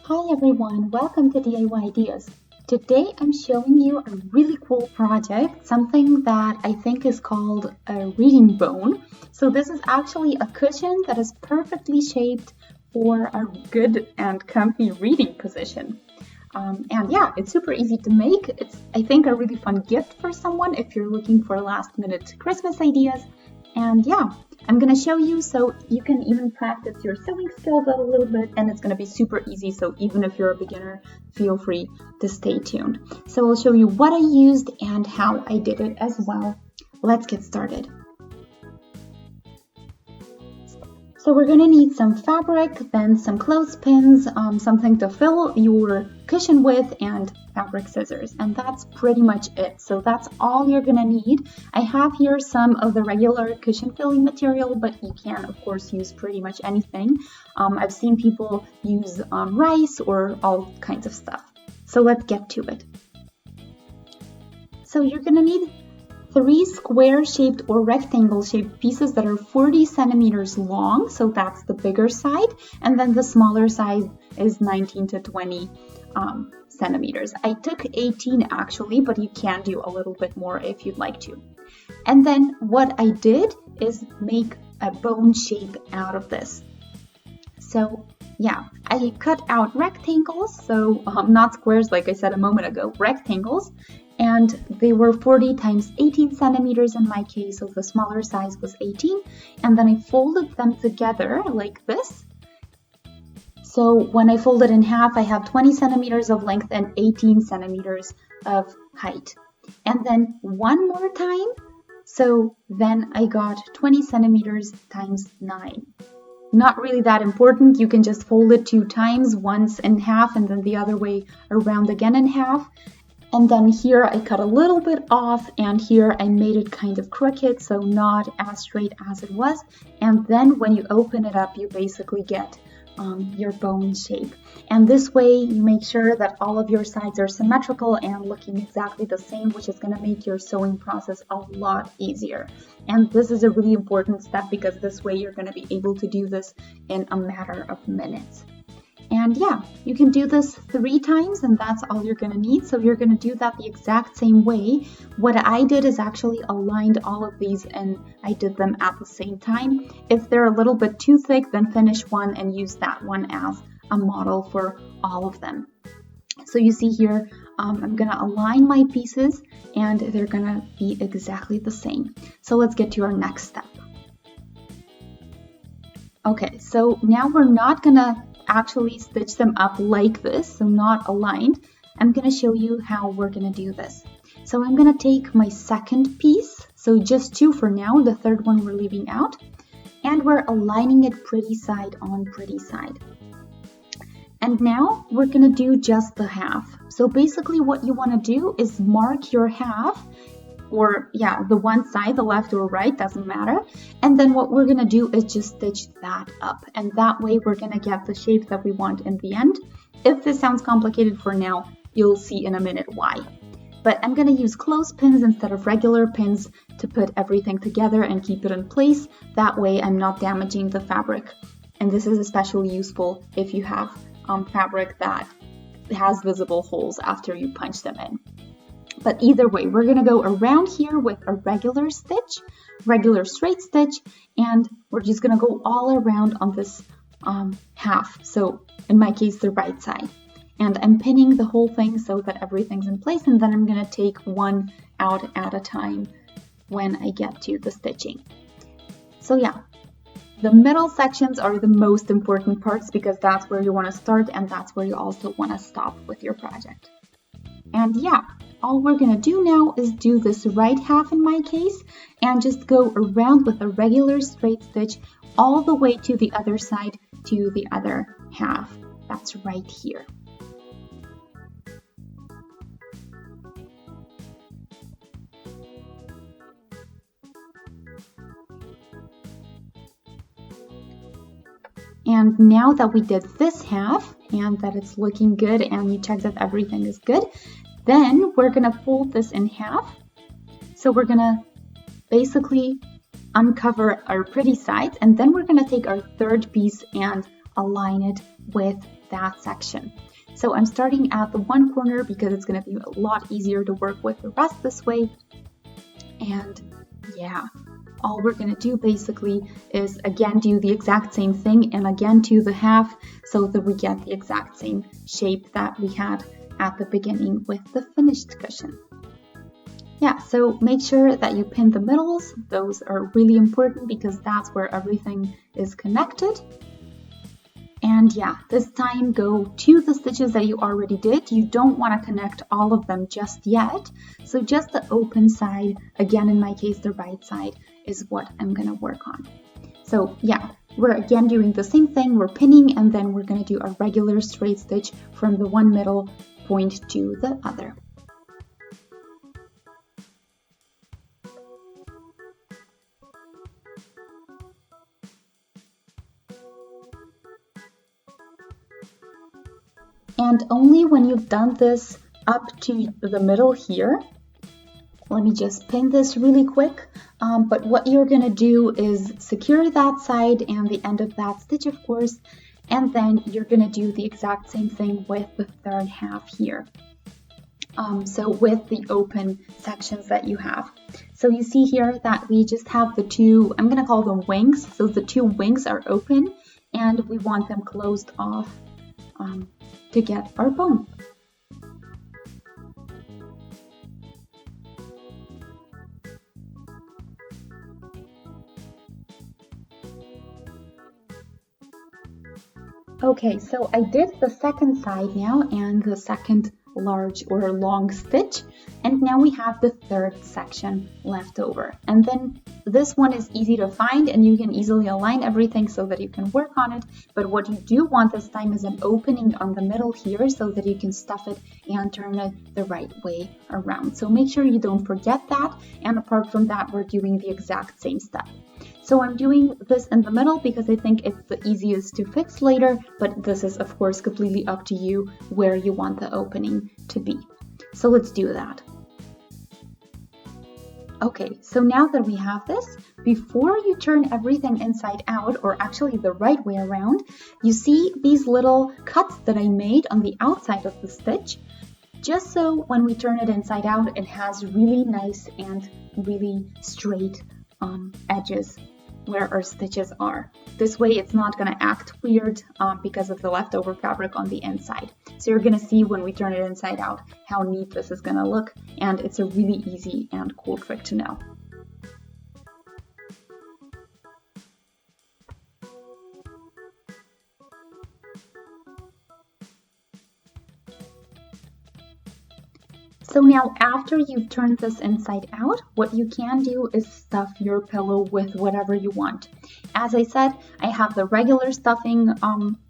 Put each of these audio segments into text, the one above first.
Hi everyone, welcome to DIY Ideas. Today I'm showing you a really cool project, something that I think is called a reading bone. So this is actually a cushion that is perfectly shaped for a good and comfy reading position. And yeah, it's super easy to make. It's, I think, a really fun gift for someone if you're looking for last minute Christmas ideas. And yeah, I'm gonna show you so you can even practice your sewing skills a little bit, and it's gonna be super easy, so even if you're a beginner, feel free to stay tuned. So I'll show you what I used and how I did it as well. Let's get started. So we're gonna need some fabric, then some clothespins, something to fill your cushion with, and fabric scissors, and that's pretty much it. So that's all you're gonna need. I have here some of the regular cushion filling material, but you can of course use pretty much anything. I've seen people use rice or all kinds of stuff. So let's get to it. So you're gonna need 3 square-shaped or rectangle-shaped pieces that are 40 centimeters long, so that's the bigger side, and then the smaller size is 19 to 20 centimeters. I took 18 actually, but you can do a little bit more if you'd like to. And then what I did is make a bone shape out of this. So yeah, I cut out rectangles, so not squares like I said a moment ago, rectangles. And they were 40 times 18 centimeters in my case, so the smaller size was 18. And then I folded them together like this. So when I folded in half, I have 20 centimeters of length and 18 centimeters of height. And then one more time, so then I got 20 centimeters times 9. Not really that important, you can just fold it 2 times, once in half and then the other way around again in half. And then here I cut a little bit off, and here I made it kind of crooked, so not as straight as it was. And then when you open it up, you basically get your bone shape. And this way you make sure that all of your sides are symmetrical and looking exactly the same, which is going to make your sewing process a lot easier. And this is a really important step because this way you're going to be able to do this in a matter of minutes. And yeah, you can do this 3 times and that's all you're going to need. So you're going to do that the exact same way. What I did is actually aligned all of these and I did them at the same time. If they're a little bit too thick, then finish one and use that one as a model for all of them. So you see here, I'm going to align my pieces and they're going to be exactly the same. So let's get to our next step. Okay, so now we're not going to actually stitch them up like this, so not aligned. I'm going to show you how we're going to do this. So I'm going to take my second piece, so just 2 for now, the third one we're leaving out, and we're aligning it pretty side on pretty side. And now we're going to do just the half. So basically what you want to do is mark your half, or yeah, the one side, the left or right, doesn't matter. And then what we're gonna do is just stitch that up. And that way we're gonna get the shape that we want in the end. If this sounds complicated for now, you'll see in a minute why. But I'm gonna use clothespins instead of regular pins to put everything together and keep it in place. That way I'm not damaging the fabric. And this is especially useful if you have fabric that has visible holes after you punch them in. But either way, we're going to go around here with a regular stitch, regular straight stitch, and we're just going to go all around on this half. So in my case, the right side. And I'm pinning the whole thing so that everything's in place, and then I'm going to take one out at a time when I get to the stitching. So yeah, the middle sections are the most important parts because that's where you want to start and that's where you also want to stop with your project. And yeah, all we're going to do now is do this right half in my case and just go around with a regular straight stitch all the way to the other side to the other half. That's right here. And now that we did this half and that it's looking good and you check that everything is good, then we're going to fold this in half. So we're going to basically uncover our pretty sides, and then we're going to take our third piece and align it with that section. So I'm starting at the one corner because it's going to be a lot easier to work with the rest this way. And yeah, all we're going to do basically is again do the exact same thing and again do the half so that we get the exact same shape that we had at the beginning with the finished cushion. Yeah, so make sure that you pin the middles. Those are really important because that's where everything is connected. And yeah, this time go to the stitches that you already did. You don't want to connect all of them just yet. So just the open side, again in my case the right side, is what I'm going to work on. So yeah, we're again doing the same thing. We're pinning and then we're going to do a regular straight stitch from the one middle point to the other. And only when you've done this up to the middle here, let me just pin this really quick, but what you're going to do is secure that side and the end of that stitch, of course, and then you're going to do the exact same thing with the third half here. So with the open sections that you have. So you see here that we just have the two, I'm going to call them wings, so the two wings are open and we want them closed off to get our bone. Okay, so I did the second side now and the second large or long stitch, and now we have the third section left over. And then this one is easy to find and you can easily align everything so that you can work on it. But what you do want this time is an opening on the middle here so that you can stuff it and turn it the right way around. So make sure you don't forget that. And apart from that, we're doing the exact same step. So I'm doing this in the middle because I think it's the easiest to fix later, but this is of course completely up to you where you want the opening to be. So let's do that. Okay, so now that we have this, before you turn everything inside out, or actually the right way around, you see these little cuts that I made on the outside of the stitch, just so when we turn it inside out, it has really nice and really straight edges where our stitches are. This way it's not going to act weird because of the leftover fabric on the inside. So you're going to see when we turn it inside out how neat this is going to look, and it's a really easy and cool trick to know. So now after you've turned this inside out, what you can do is stuff your pillow with whatever you want. As I said, I have the regular stuffing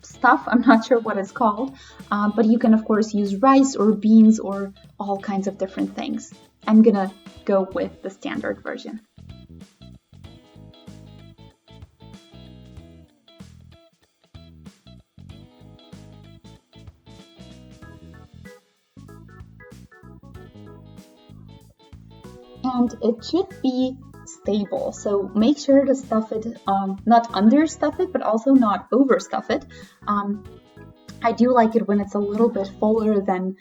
stuff, I'm not sure what it's called, but you can of course use rice or beans or all kinds of different things. I'm gonna go with the standard version. And it should be stable, so make sure to stuff it, not understuff it, but also not overstuff it. I do like it when it's a little bit fuller than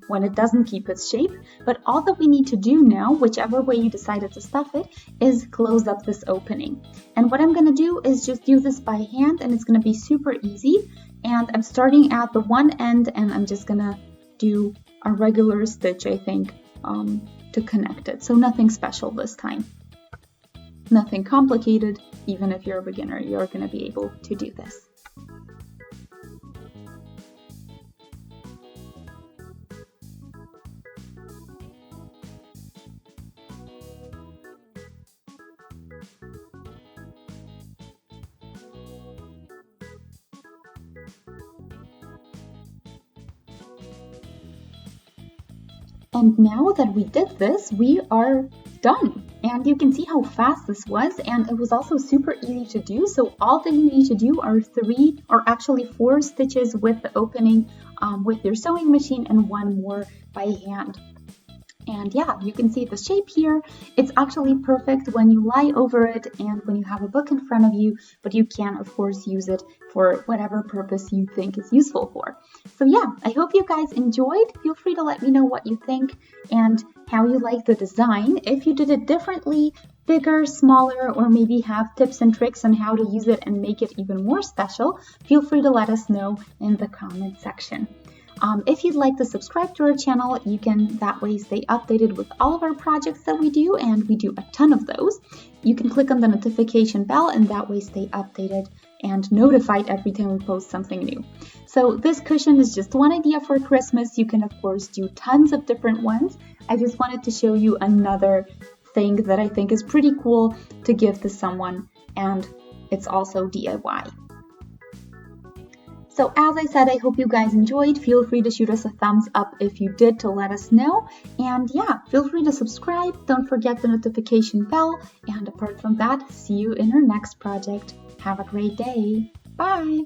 when it doesn't keep its shape, but all that we need to do now, whichever way you decided to stuff it, is close up this opening. And what I'm going to do is just do this by hand, and it's going to be super easy. And I'm starting at the one end, and I'm just going to do a regular stitch, I think, to connect it. So nothing special this time. Nothing complicated. Even if you're a beginner, you're going to be able to do this. And now that we did this, we are done. And you can see how fast this was, and it was also super easy to do. So all that you need to do are 3 or actually 4 stitches with the opening with your sewing machine and 1 more by hand. And yeah, you can see the shape here. It's actually perfect when you lie over it and when you have a book in front of you, but you can, of course, use it for whatever purpose you think is useful for. So yeah, I hope you guys enjoyed. Feel free to let me know what you think and how you like the design. If you did it differently, bigger, smaller, or maybe have tips and tricks on how to use it and make it even more special, feel free to let us know in the comment section. If you'd like to subscribe to our channel, you can that way stay updated with all of our projects that we do, and we do a ton of those. You can click on the notification bell and that way stay updated and notified every time we post something new. So this cushion is just one idea for Christmas. You can of course do tons of different ones. I just wanted to show you another thing that I think is pretty cool to give to someone, and it's also DIY. So as I said, I hope you guys enjoyed. Feel free to shoot us a thumbs up if you did to let us know. And yeah, feel free to subscribe. Don't forget the notification bell. And apart from that, see you in our next project. Have a great day. Bye!